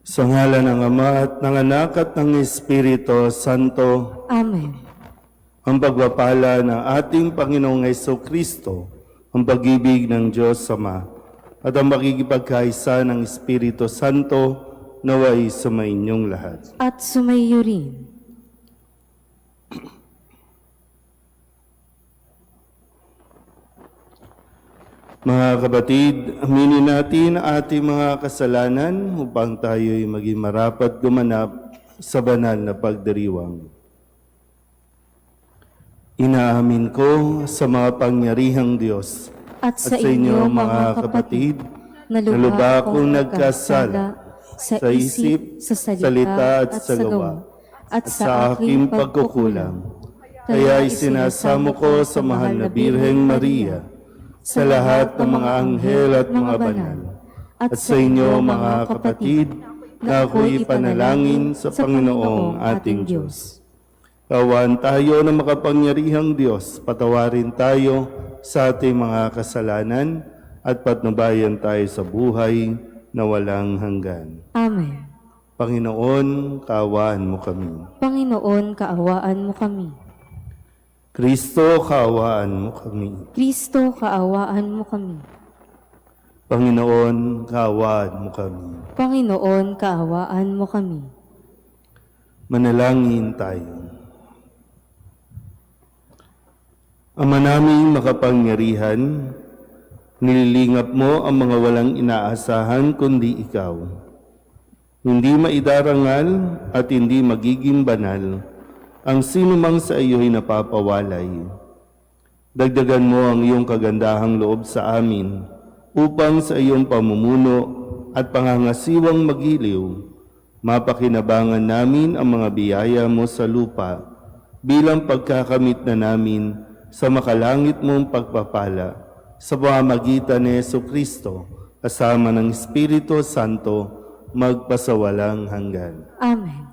Sa ngalan ng Ama at ng Anak at ng Espiritu Santo, Amen. ang pagpapala ng ating Panginoong Jesucristo, ang pag-ibig ng Diyos Ama, at ang makikipagkaisa ng Espiritu Santo naway sumainyong lahat. At sumayo rin. Mga kapatid, aminin natin ang ating mga kasalanan upang tayo'y maging marapat gumanap sa banal na pagdiriwang. Inaamin ko sa mga pangyarihang Diyos At sa inyo, mga kapatid, na lubha akong nagkasala sa isip, sa salita at sa gawa, at sa aking pagkukulang. Kaya isinasamo ko sa mahal na Birheng Maria, sa lahat ng mga anghel at mga banal, at sa inyo mga kapatid, na ako'y ipanalangin sa Panginoong ating Diyos. Kawan tayo ng makapangyarihang Diyos, patawarin tayo sa ating mga kasalanan at patnubayan tayo sa buhay na walang hanggan. Amen. Panginoon, kaawaan mo kami. Panginoon, kaawaan mo kami. Kristo, kaawaan mo kami. Kristo, kaawaan mo kami. Panginoon, kaawaan mo kami. Panginoon, kaawaan mo kami. Manalangin tayo. Ama naming makapangyarihan, nililingap mo ang mga walang inaasahan kundi ikaw. Hindi maidarangal at hindi magiging banal ang sinumang sa iyo'y napapawalay. Dagdagan mo ang iyong kagandahang loob sa amin upang sa iyong pamumuno at pangangasiwang magiliw, mapakinabangan namin ang mga biyaya mo sa lupa bilang pagkakamit na namin sa makalangit mong pagpapala sa pamamagitan ni Jesucristo kasama ng Espiritu Santo magpasawalang hanggan. Amen.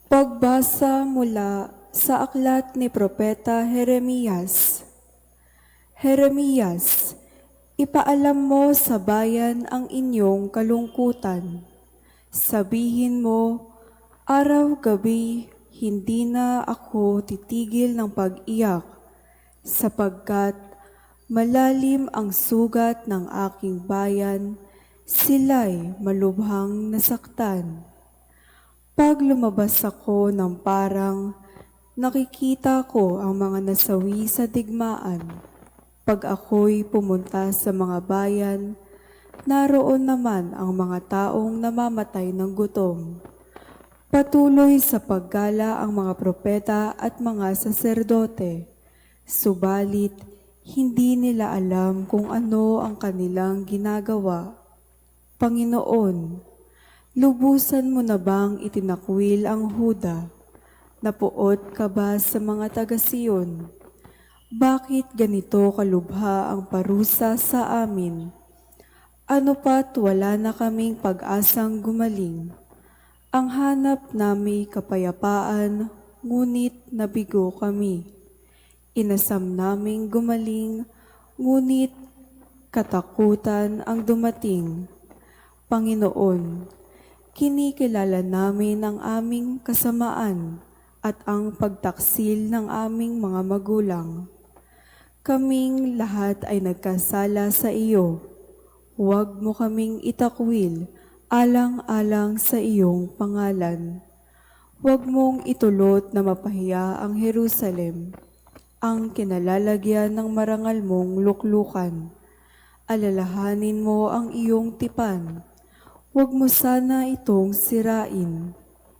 Pagbasa mula sa aklat ni Propeta Jeremias. Jeremias, ipaalam mo sa bayan ang inyong kalungkutan. Sabihin mo, araw-gabi hindi na ako titigil ng pag-iyak, sapagkat malalim ang sugat ng aking bayan, sila'y malubhang nasaktan. Pag lumabas ako ng parang, nakikita ko ang mga nasawi sa digmaan. Pag ako'y pumunta sa mga bayan, naroon naman ang mga taong namamatay ng gutom. Patuloy sa paggala ang mga propeta at mga saserdote, subalit hindi nila alam kung ano ang kanilang ginagawa. Panginoon, lubusan mo na bang itinakwil ang Huda? Napuot ka ba sa mga taga-Siyon? Bakit ganito kalubha ang parusa sa amin? Ano pa't wala na kaming pag-asang gumaling? Ang hanap namin kapayapaan, ngunit nabigo kami. Inasam naming gumaling, ngunit katakutan ang dumating. Panginoon, kinikilala namin ang aming kasamaan at ang pagtaksil ng aming mga magulang. Kaming lahat ay nagkasala sa iyo. Huwag mo kaming itakwil alang-alang sa iyong pangalan. Huwag mong itulot na mapahiya ang Jerusalem, ang kinalalagyan ng marangal mong luklukan. Alalahanin mo ang iyong tipan. Huwag mo sana itong sirain.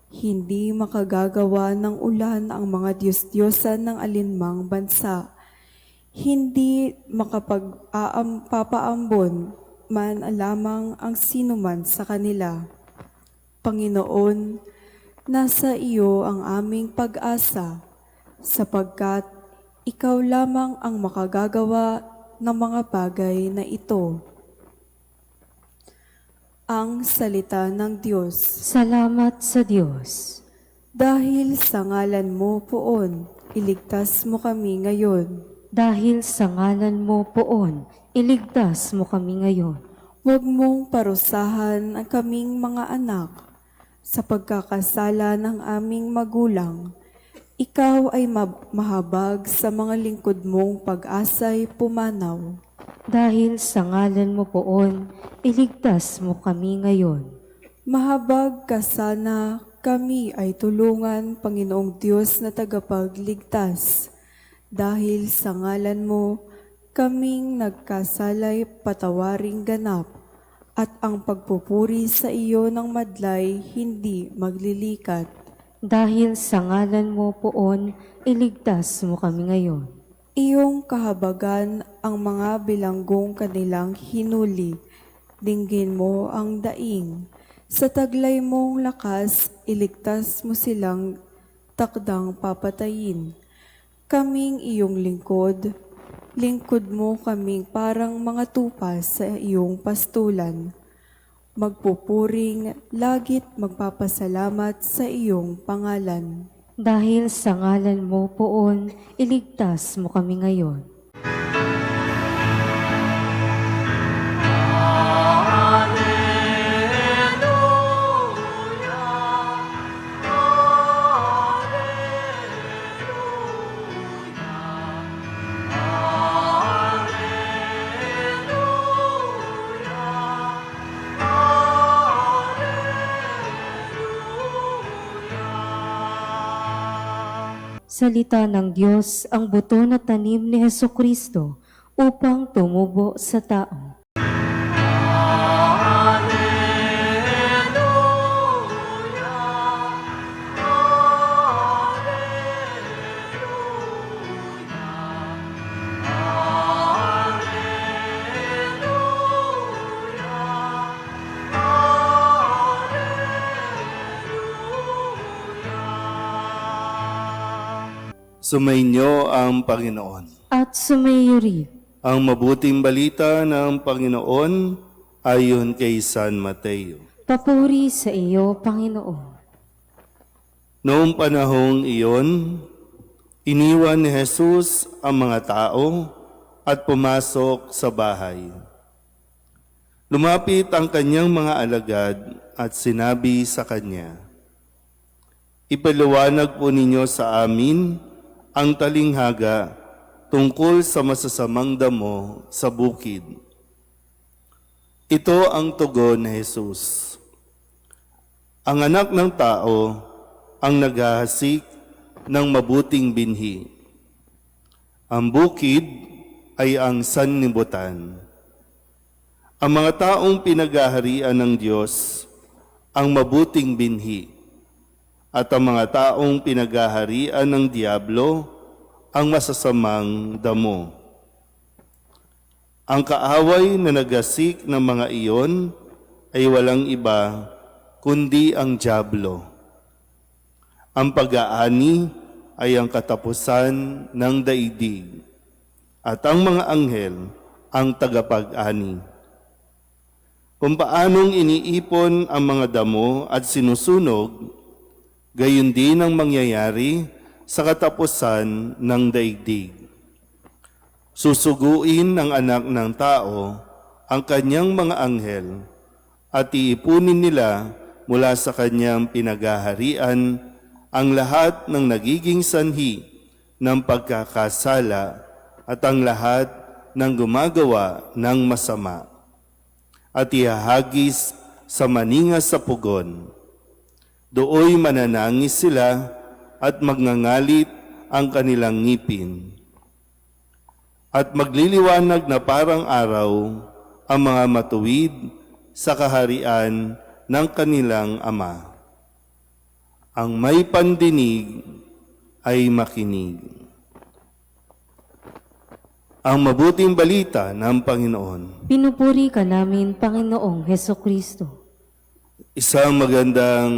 Hindi makagagawa ng ulan ang mga Diyos-Diyosan ng alinmang bansa. Hindi makapag-papaambon man lamang ang sinuman sa kanila. Panginoon, nasa iyo ang aming pag-asa, sapagkat ikaw lamang ang makagagawa ng mga bagay na ito. Ang salita ng Diyos. Salamat sa Diyos. Dahil sa ngalan mo, Poon, iligtas mo kami ngayon. Dahil sa ngalan mo poon, iligtas mo kami ngayon. Huwag mong parusahan ang kaming mga anak sa pagkakasala ng aming magulang. Ikaw ay mahabag sa mga lingkod mong pag-asa'y pumanaw. Dahil sa ngalan mo poon, iligtas mo kami ngayon. Mahabag ka sana, kami ay tulungan, Panginoong Diyos na tagapagligtas. Dahil sa ngalan mo, kaming nagkasalay patawaring ganap, at ang pagpupuri sa iyo ng madlay hindi maglilikat. Dahil sa ngalan mo poon, iligtas mo kami ngayon. Iyong kahabagan ang mga bilanggong kanilang hinuli, dinggin mo ang daing. Sa taglay mong lakas, iligtas mo silang takdang papatayin. Kaming iyong lingkod, lingkod mo kaming parang mga tupa sa iyong pastulan. Magpupuring, lagit magpapasalamat sa iyong pangalan. Dahil sa ngalan mo poon, iligtas mo kami ngayon. Salita ng Diyos ang buto na tanim ni Hesukristo upang tumubo sa tao. Sumainyo ang Panginoon. At sumayo rin. Ang mabuting balita ng Panginoon ayon kay San Mateo. Papuri sa iyo, Panginoon. Noong panahong iyon, iniwan ni Jesus ang mga tao at pumasok sa bahay. Lumapit ang kanyang mga alagad at sinabi sa kanya, "Ipaliwanag po ninyo sa amin ang talinghaga tungkol sa masasamang damo sa bukid." Ito ang tugon ni Jesus. Ang anak ng tao ang naghahasik ng mabuting binhi. Ang bukid ay ang sanlibutan. Ang mga taong pinaghaharian ng Diyos ang mabuting binhi, at ang mga taong pinaghaharian ng Diablo ang masasamang damo. Ang kaaway na nagasik ng mga iyon ay walang iba kundi ang Diablo. Ang pag-aani ay ang katapusan ng daigdig, at ang mga anghel ang tagapag-ani. Kung paanong iniipon ang mga damo at sinusunog, gayon din ang mangyayari sa katapusan ng daigdig. Susuguin ng anak ng tao ang kanyang mga anghel at iipunin nila mula sa kanyang pinaghaharian ang lahat ng nagiging sanhi ng pagkakasala at ang lahat ng gumagawa ng masama, at ihahagis sa maningas sa pugon. Dooy mananangis sila at magngangalit ang kanilang ngipin. At magliliwanag na parang araw ang mga matuwid sa kaharian ng kanilang Ama. Ang may pandinig ay makinig. Ang mabuting balita ng Panginoon. Pinupuri ka namin, Panginoong Hesukristo. Isang magandang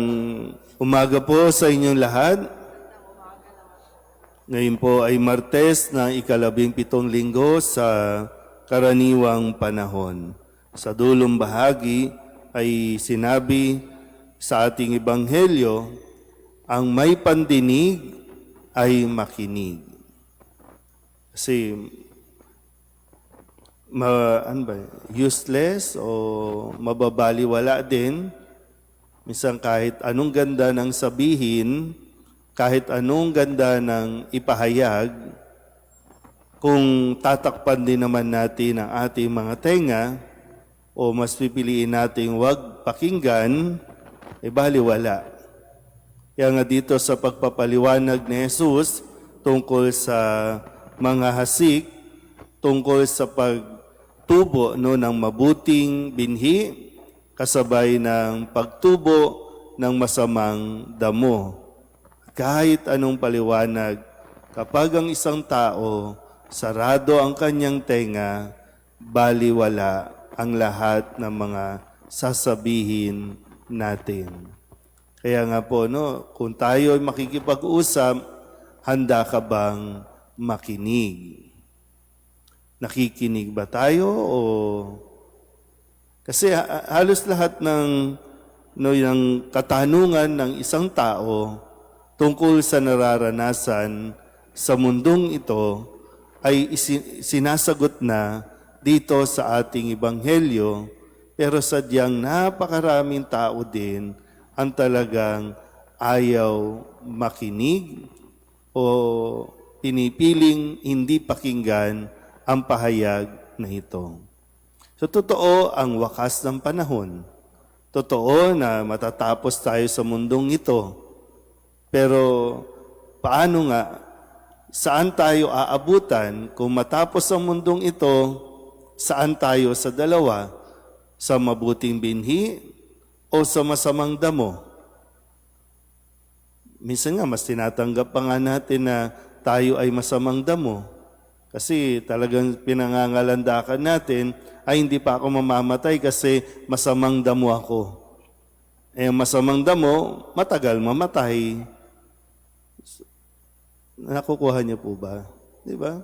umaga po sa inyong lahat. Ngayon po ay Martes na 17 linggo sa karaniwang panahon. Sa dulong bahagi ay sinabi sa ating ebanghelyo, ang may pandinig ay makinig. Kasi ano ba, useless o mababaliwala din. Minsan kahit anong ganda ng sabihin, kahit anong ganda ng ipahayag, kung tatakpan din naman natin ang ating mga tenga o mas pipiliin nating wag pakinggan, baliwala. Kaya nga dito sa pagpapaliwanag ni Jesus tungkol sa mga hasik, tungkol sa pagtubo ng mabuting binhi, kasabay ng pagtubo ng masamang damo. Kahit anong paliwanag, kapag ang isang tao sarado ang kanyang tenga, baliwala ang lahat ng mga sasabihin natin. Kaya nga po, kung tayo ay makikipag-usap, handa ka bang makinig? Nakikinig ba tayo o... Kasi halos lahat ng yung katanungan ng isang tao tungkol sa nararanasan sa mundong ito ay sinasagot na dito sa ating ebanghelyo, pero sadyang napakaraming tao din ang talagang ayaw makinig o pinipiling hindi pakinggan ang pahayag na ito. So, totoo ang wakas ng panahon. Totoo na matatapos tayo sa mundong ito. Pero, paano nga? Saan tayo aabutan kung matapos ang mundong ito? Saan tayo sa dalawa? Sa mabuting binhi o sa masamang damo? Minsan nga, mas tinatanggap pa nga natin na tayo ay masamang damo. Kasi talagang pinangangalandakan natin, ay hindi pa ako mamamatay kasi masamang damo ako. Masamang damo, matagal mamatay. Nakukuha niyo po ba? Di ba?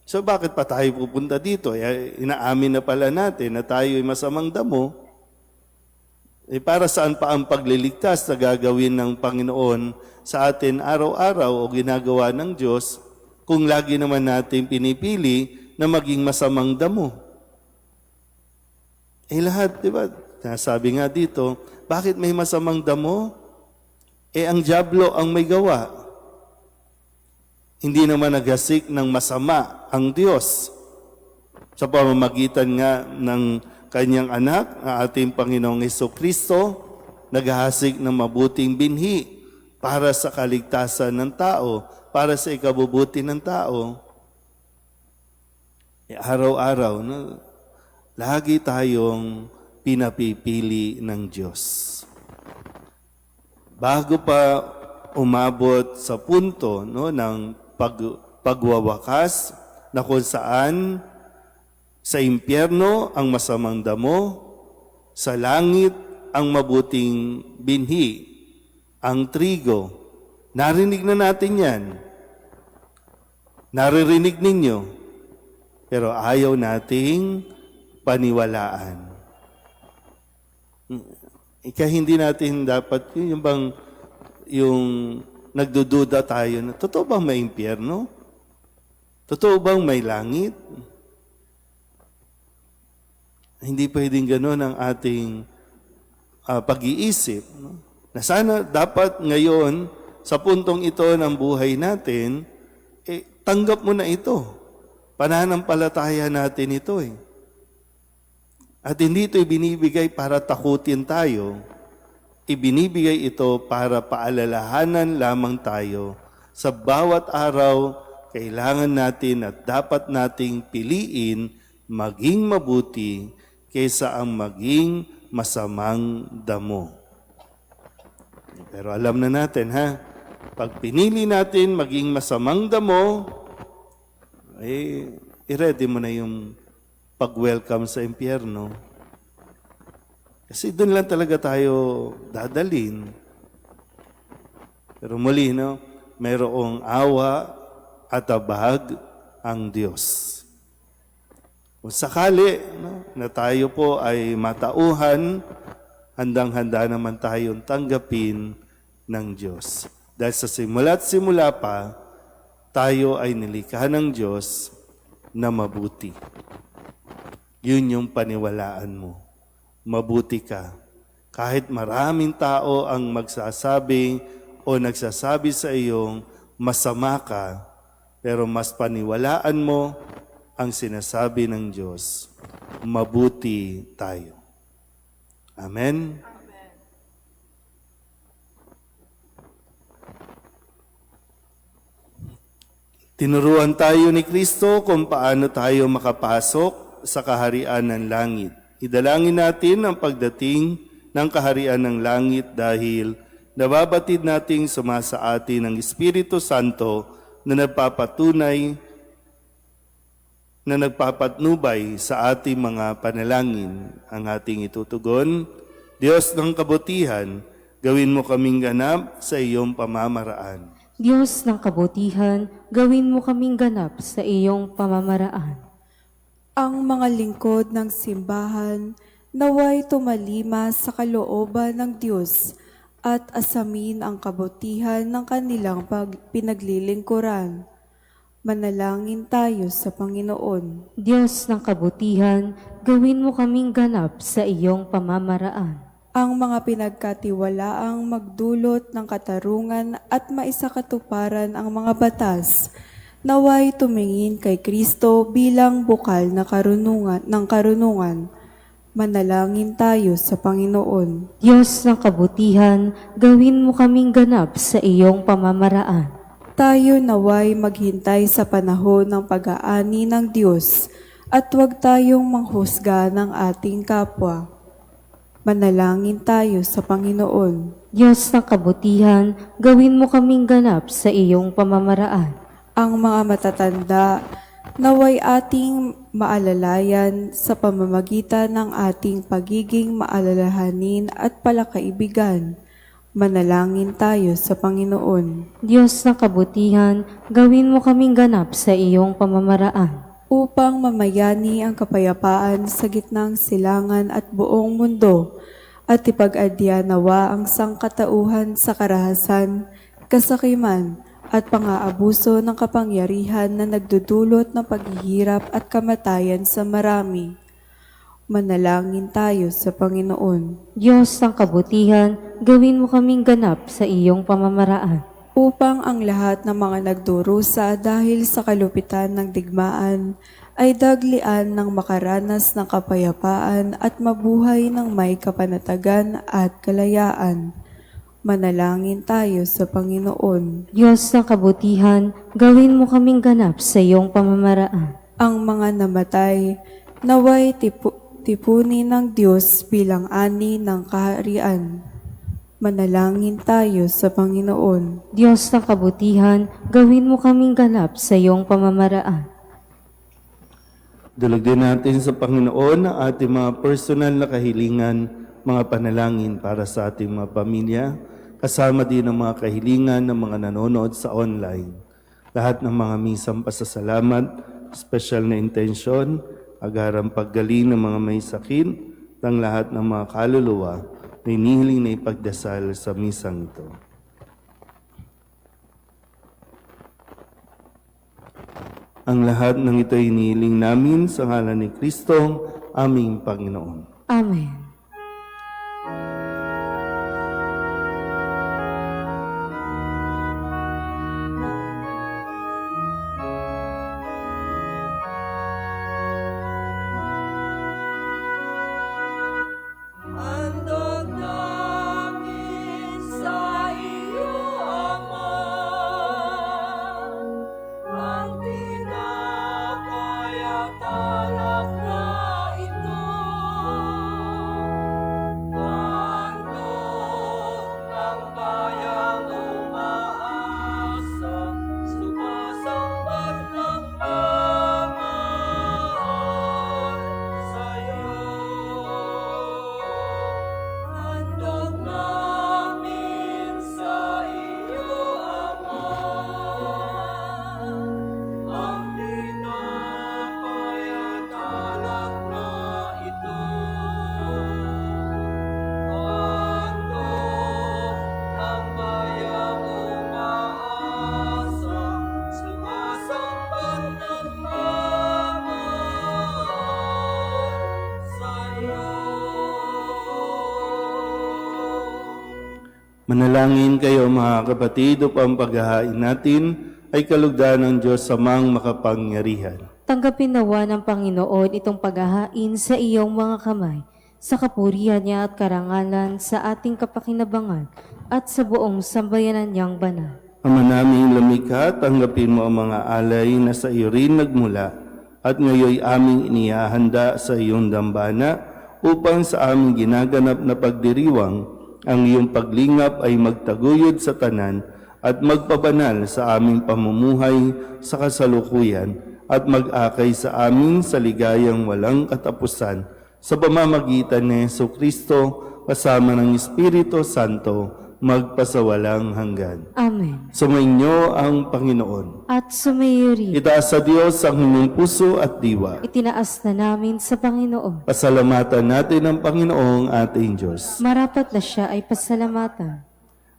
So bakit pa tayo pupunta dito? Inaamin na pala natin na tayo ay masamang damo. Para saan pa ang pagliligtas na gagawin ng Panginoon sa atin araw-araw o ginagawa ng Diyos kung lagi naman natin pinipili na maging masamang damo? Lahat, di ba? Sabi nga dito, bakit may masamang damo? Ang dyablo ang may gawa. Hindi naman naghasik ng masama ang Diyos. Sa pamamagitan nga ng kanyang anak, ang ating Panginoong Hesukristo, naghahasik ng mabuting binhi para sa kaligtasan ng tao, para sa ikabubuti ng tao. Araw-araw, lagi tayong pinapipili ng Diyos. Bago pa umabot sa punto ng pagwawakas na kung saan sa impyerno ang masamang damo, sa langit ang mabuting binhi, ang trigo. Narinig na natin yan. Naririnig ninyo. Pero ayaw nating paniwalaan. Kaya hindi natin dapat, yung nagdududa tayo na, totoo bang may impyerno? Totoo bang may langit? Hindi pwedeng gano'n ang ating pag-iisip. Na sana dapat ngayon, sa puntong ito ng buhay natin, tanggap mo na ito. Pananampalataya natin ito At hindi ito ibinibigay para takutin tayo. Ibinibigay ito para paalalahanan lamang tayo. Sa bawat araw, kailangan natin at dapat nating piliin maging mabuti kaysa ang maging masamang damo. Pero alam na natin, pag pinili natin maging masamang damo, i-ready mo na yung pag-welcome sa impyerno. Kasi doon lang talaga tayo dadalin. Pero muli, mayroong awa at abag ang Diyos. Kung sakali na tayo po ay matauhan, handang-handa naman tayong tanggapin ng Diyos. Dahil sa simula't simula pa, tayo ay nilikha ng Diyos na mabuti. Yun yung paniwalaan mo. Mabuti ka. Kahit maraming tao ang magsasabi o nagsasabi sa iyong masama ka, pero mas paniwalaan mo ang sinasabi ng Diyos. Mabuti tayo. Amen? Tinuruan tayo ni Kristo kung paano tayo makapasok sa kaharian ng langit. Idalangin natin ang pagdating ng kaharian ng langit dahil nababatid nating sumasa atin ng Espiritu Santo na nagpapatnubay sa ating mga panalangin. Ang ating itutugon, Diyos ng kabutihan, gawin mo kaming ganap sa iyong pamamaraan. Diyos ng kabutihan, gawin mo kaming ganap sa iyong pamamaraan. Ang mga lingkod ng simbahan naway tumalima sa kalooban ng Diyos at asamin ang kabutihan ng kanilang pinaglilingkuran. Manalangin tayo sa Panginoon. Diyos ng kabutihan, gawin mo kaming ganap sa iyong pamamaraan. Ang mga pinagkatiwalaang magdulot ng katarungan at maisakatuparan ang mga batas, naway tumingin kay Kristo bilang bukal na karunungan. Manalangin tayo sa Panginoon. Diyos ng kabutihan, gawin mo kaming ganap sa iyong pamamaraan. Tayo naway maghintay sa panahon ng pag-aani ng Diyos at huwag tayong manghusga ng ating kapwa. Manalangin tayo sa Panginoon. Diyos ng kabutihan, gawin mo kaming ganap sa iyong pamamaraan. Ang mga matatanda, naway ating maalalayan sa pamamagitan ng ating pagiging maalalahanin at palakaibigan. Manalangin tayo sa Panginoon. Diyos ng kabutihan, gawin mo kaming ganap sa iyong pamamaraan. Upang mamayani ang kapayapaan sa gitnang silangan at buong mundo, at ipag-adya nawa ang sangkatauhan sa karahasan, kasakiman, at pang-aabuso ng kapangyarihan na nagdudulot ng paghihirap at kamatayan sa marami. Manalangin tayo sa Panginoon. Diyos ng kabutihan, gawin mo kaming ganap sa iyong pamamaraan. Upang ang lahat ng mga nagdurusa dahil sa kalupitan ng digmaan ay daglian ng makaranas ng kapayapaan at mabuhay ng may kapanatagan at kalayaan. Manalangin tayo sa Panginoon. Diyos ng kabutihan, gawin mo kaming ganap sa iyong pamamaraan. Ang mga namatay, naway tipunin ng Diyos bilang ani ng kaharian. Manalangin tayo sa Panginoon. Diyos ng kabutihan, gawin mo kaming ganap sa iyong pamamaraan. Dulog din natin sa Panginoon ang ating mga personal na kahilingan, mga panalangin para sa ating mga pamilya, kasama din ang mga kahilingan ng mga nanonood sa online. Lahat ng mga misang pasasalamat, special na intensyon, agarang paggaling ng mga may sakit, ng lahat ng mga kaluluwa, na inihiling na ipagdasal sa misang ito. Ang lahat ng ito ay inihiling namin sa ngalan ni Kristo, aming Panginoon. Amen. Handog namin sa iyo, Ama, ang tinapay at alak na ito, Manalangin kayo mga kapatid upang paghahain natin ay kalugdan ng Diyos samang makapangyarihan. Tanggapin nawa ng Panginoon itong paghahain sa iyong mga kamay, sa kapurihan niya at karangalan sa ating kapakinabangan at sa buong sambayanan niyang banal. Ama naming lumikha, tanggapin mo ang mga alay na sa iyo rin nagmula at ngayoy aming inihahanda sa iyong dambana upang sa aming ginaganap na pagdiriwang ang iyong paglingap ay magtaguyod sa tanan at magpabanal sa aming pamumuhay sa kasalukuyan at mag-akay sa amin sa ligayang walang katapusan sa pamamagitan ni Jesucristo kasama ng Espiritu Santo magpasawalang hanggan. Amen. Sumainyo ang Panginoon. At sumayo rin, Itaas sa Diyos ang inyong puso at diwa. itinaas na namin sa Panginoon. Pasalamatan natin ang Panginoong ating Diyos. Marapat na siya ay pasalamatan.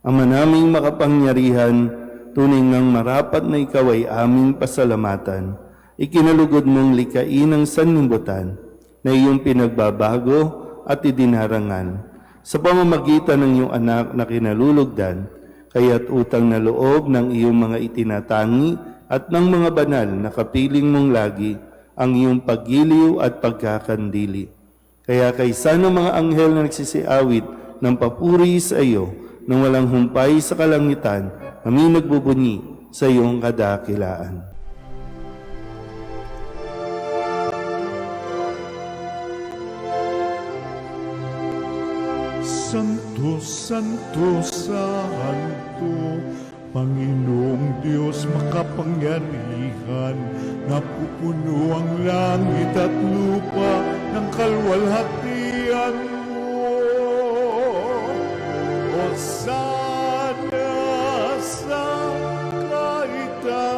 Ama naming makapangyarihan, tunay ngang marapat na ikaw ay aming pasalamatan. Ikinalugod mong likain ang sanlibutan na iyong pinagbabago at idinarangan sa pamamagitan ng iyong anak na kinalulugdan, kaya't utang na loob ng iyong mga itinatangi at ng mga banal na kapiling mong lagi ang iyong paggiliw at pagkakandili. Kaya kaysa ng mga anghel na nagsisiawit ng papuri sa iyo, nang walang humpay sa kalangitan, kami nagbubunyi sa iyong kadakilaan. Santo, Santo, Santo, Panginoong Diyos makapangyarihan, napupuno ang langit at lupa ng kalwalhatian mo. Hosana sa kaitaasan,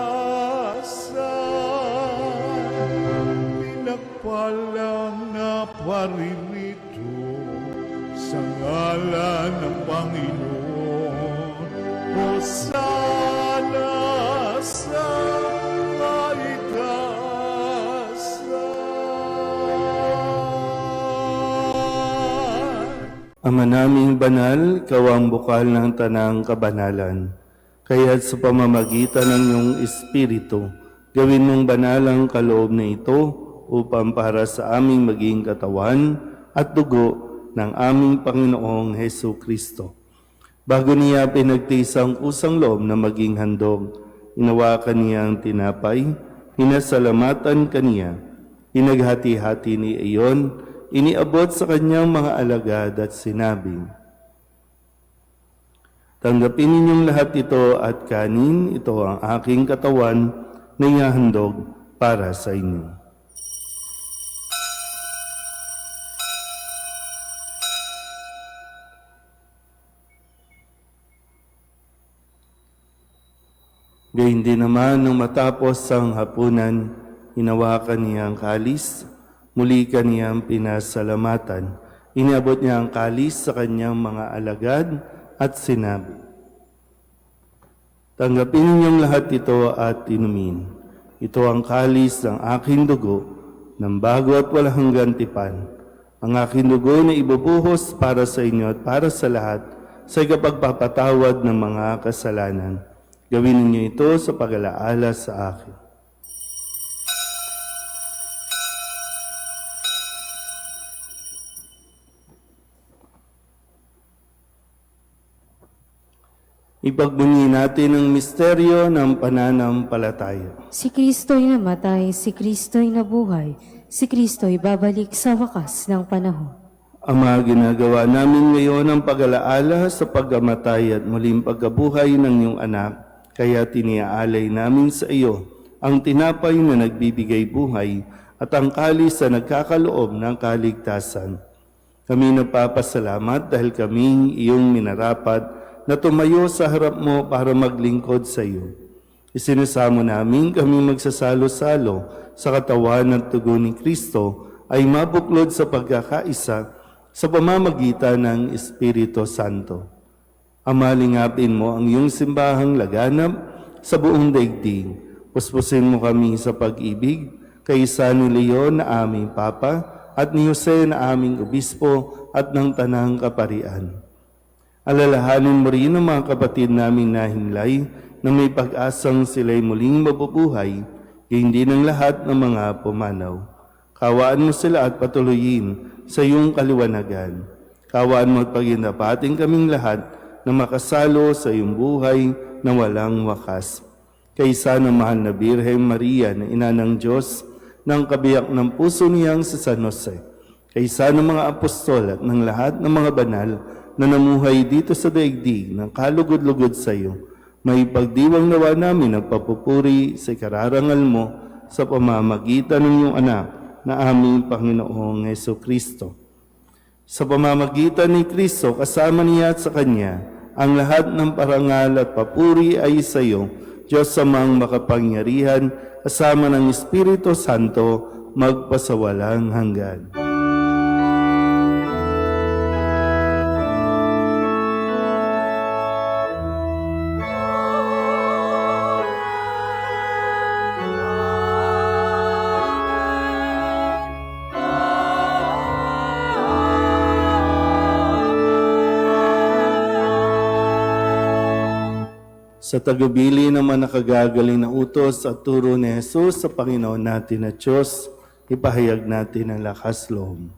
pinagpalang na paririto sa ngalan ng Panginoon. Hosana sa kaitaasan. Ama naming banal, ikaw ang bukal ng tanang kabanalan. Kaya't sa pamamagitan ng iyong Espiritu, gawin mong banal ang kaloob na ito upang para sa aming maging katawan at dugo ng aming Panginoong Hesu Kristo. Bago niya pinagtiis ang kusang loob na maging handog, inawakan niya ang tinapay, hinasalamatan kaniya, inaghati-hati ni iyon, iniabot sa kanyang mga alagad at sinabi, "Tanggapin ninyong lahat ito at kanin, ito ang aking katawan na ihahandog para sa inyo." Gayun din naman nung matapos ang hapunan, hinawakan niya ang kalis, muli kaniyang pinasalamatan. Iniabot niya ang kalis sa kanyang mga alagad at sinabi, "Tanggapin ninyong lahat ito at inumin. Ito ang kalis ng aking dugo, ng bago at walang hanggang tipan. Ang aking dugo na ibubuhos para sa inyo at para sa lahat sa ikapagpapatawad ng mga kasalanan. Gawin ninyo ito sa pag-alaala sa akin." Ipagbunyi natin ang misteryo ng pananampalataya. Si Kristo'y namatay, si Kristo'y nabuhay, si Kristo'y babalik sa wakas ng panahon. Ama, ginagawa namin ngayon ang pag-alaala sa pagkamatay at muling pagkabuhay ng iyong anak, kaya tiniaalay namin sa iyo ang tinapay na nagbibigay buhay at ang kalis na nagkakaloob ng kaligtasan. Kami nagpapasalamat dahil kami iyong minarapat na tumayo sa harap mo para maglingkod sa iyo. Isinasamo namin kami magsasalo-salo sa katawan at tugo ni Kristo ay mabuklod sa pagkakaisa sa pamamagitan ng Espiritu Santo. Ama, lingapin mo ang iyong simbahang laganap sa buong daigdig. Puspusin mo kami sa pag-ibig kay San Leon na aming Papa at ni Jose na aming Obispo at ng Tanang Kaparian. Alalahanin mo rin ang mga kapatid naming nahimlay na may pag-asang sila'y muling mabubuhay, hindi ng lahat ng mga pumanaw. Kawaan mo sila at patuloyin sa iyong kaliwanagan. Kawaan mo at paginapating kaming lahat na makasalo sa iyong buhay na walang wakas. Kaysa ng mahal na Birheng Maria na ina ng Diyos, ng kabiyak ng puso niyang sa San Jose, kaysa ng mga apostol at ng lahat ng mga banal na namuhay dito sa daigdig ng kalugod-lugod sa iyo, may pagdiwang nawa namin ang papupuri sa kararangal mo sa pamamagitan ng iyong anak na aming Panginoong Hesukristo. Sa pamamagitan ni Kristo, kasama niya at sa Kanya, ang lahat ng parangal at papuri ay sa iyo, Diyos amang makapangyarihan, kasama ng Espiritu Santo, magpasawalang hanggan. Sa tagubilin naman nakagagaling na utos at turo ni Jesus sa Panginoon natin na Diyos, ipahayag natin ang lakas loob.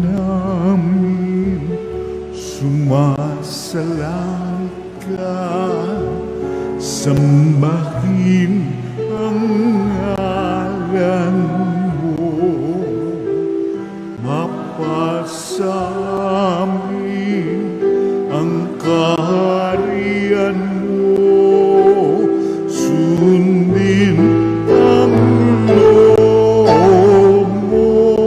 Namin sumasalang ka, sambahin ang ngalan mo, mapasamin ang kaharian mo, sundin ang loob mo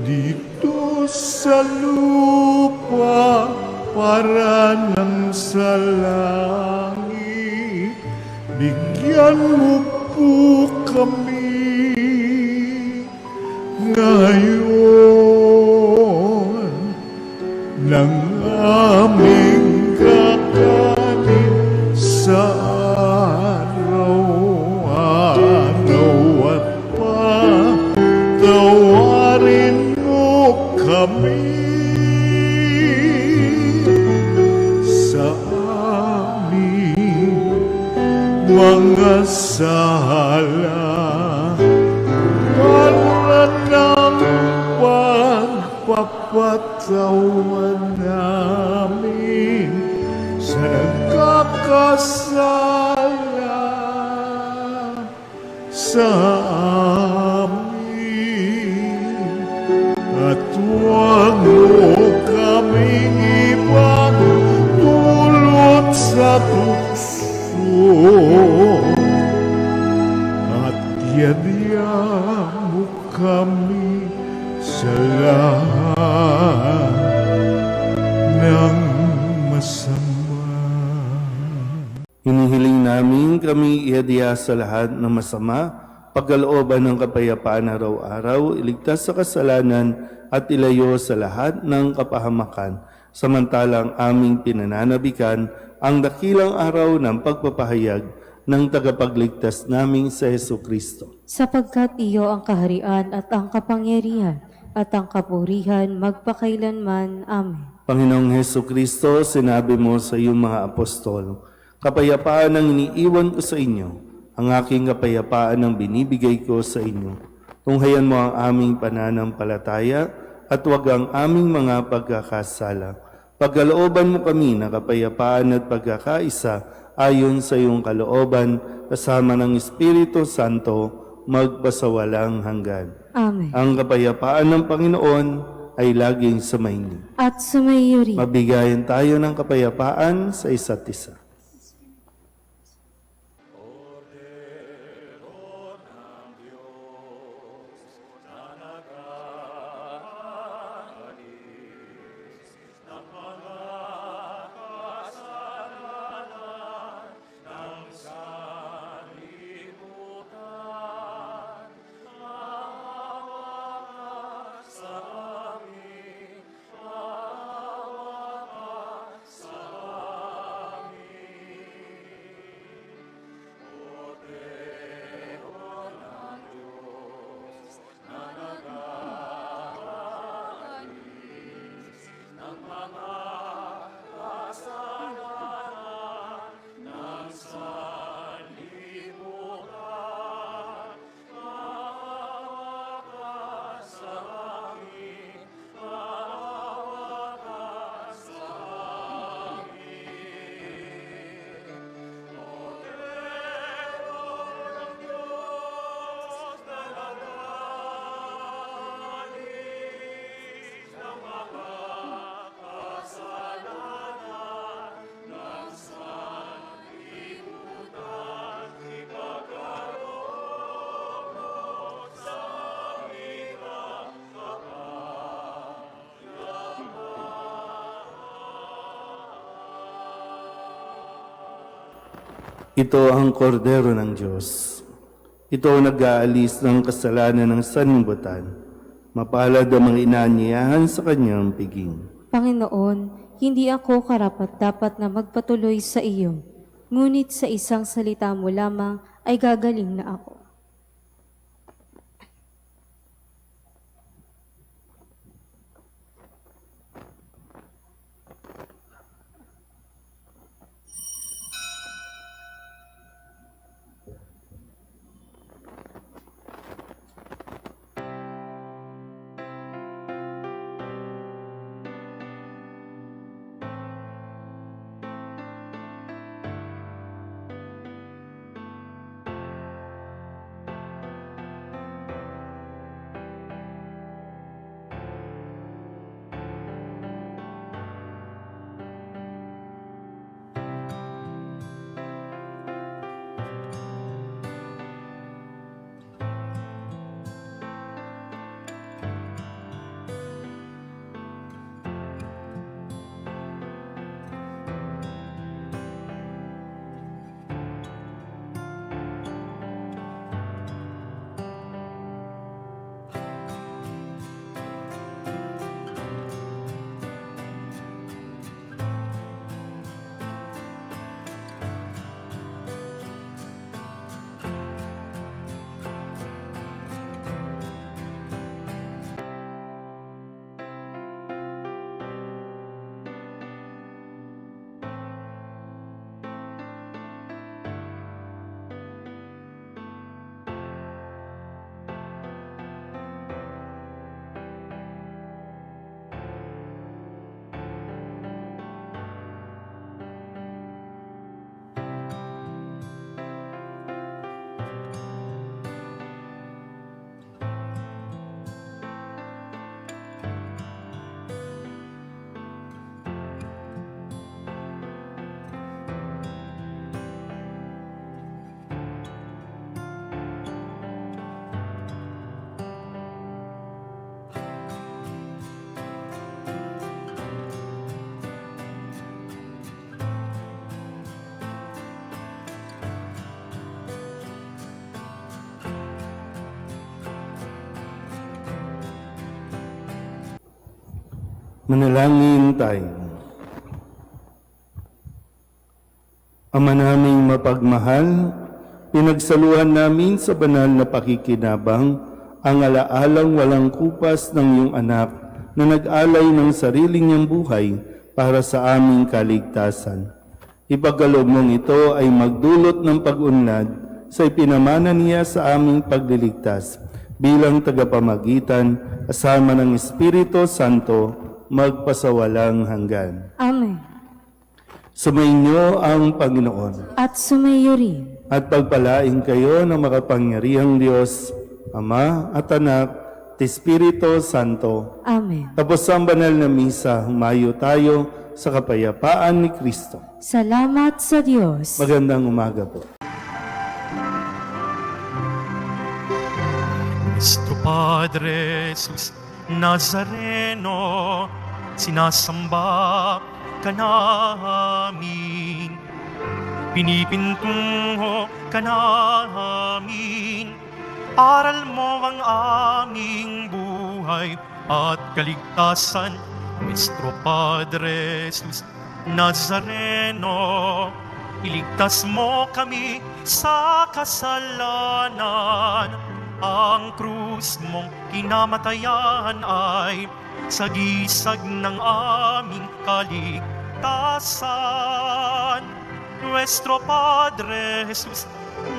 dito sa lupa para nang sa langit. Bigyan mo po kami ngayon ng aming kakanin sa araw-araw at patawarin mo kami sa aming mga sala, para ng pagpapatawa namin sa nagkakasala sa amin, at huwag mo kaming ipagdulot sa tukso, at yadya mo kami sa lahat ng masama. Hinihiling namin kami ihadya sa lahat ng masama, pagkalooban ng kapayapaan araw-araw, iligtas sa kasalanan at ilayo sa lahat ng kapahamakan, samantalang aming pinananabikan ang dakilang araw ng pagpapahayag ng tagapagligtas naming sa Hesukristo. Sapagkat iyo ang kaharian at ang kapangyarihan at ang kapurihan magpakailanman. Amen. Panginoong Hesukristo, sinabi mo sa iyong mga apostol, kapayapaan ang iniiwan ko sa inyo, ang aking kapayapaan ang binibigay ko sa inyo. Tunghayan mo ang aming pananampalataya at huwag ang aming mga pagkakasala. Pagkalooban mo kami ng kapayapaan at pagkakaisa ayon sa iyong kalooban, kasama ng Espiritu Santo, magpasawalang hanggan. Amen. Ang kapayapaan ng Panginoon ay laging sumainyo. At sumayo rin. Mabigayan tayo ng kapayapaan sa isa't isa. Ito ang kordero ng Diyos. Ito ang nag-aalis ng kasalanan ng sanlibutan. Mapalad ang mga inaanyayahan sa kanyang piging. Panginoon, hindi ako karapat-dapat na magpatuloy sa iyo, ngunit sa isang salita mo lamang ay gagaling na ako. Manalangin tayo. Ama naming mapagmahal, pinagsaluhan namin sa banal na pakikinabang ang alaalang walang kupas ng iyong anak na nag-alay ng sariling niyang buhay para sa aming kaligtasan. Ipagkaloob mong ito ay magdulot ng pag-unlad sa ipinamana niya sa aming pagliligtas bilang tagapamagitan kasama ng Espiritu Santo magpasawalang hanggan. Amen. Sumainyo ang Panginoon At sumayo rin. at pagpalain kayo ng makapangyarihang Diyos, Ama at Anak, at Espiritu Santo. Amen. Tapos ang banal na misa, humayo tayo sa kapayapaan ni Kristo. Salamat sa Diyos. Magandang umaga po. Nuestro Padre Jesus Nazareno, sinasamba ka namin, pinipintungo ka namin, aral mo ang aming buhay at kaligtasan. Nuestro Padre Jesus Nazareno, iligtas mo kami sa kasalanan. Ang krus mong kinamatayan ay sagisag ng aming kaligtasan. Nuestro Padre Jesus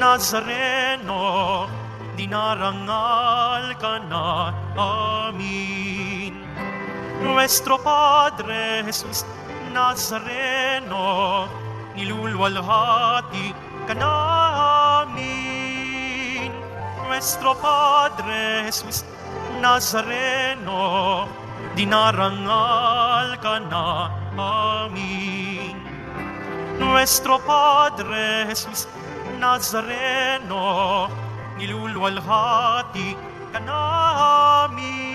Nazareno, dinarangal ka na amin. Nuestro Padre Jesus Nazareno, nilulwalhati ka namin. Nuestro Padre Jesus Nazareno, dinarangal ka na amin. Nuestro Padre Jesus Nazareno, nilulwalhati ka namin.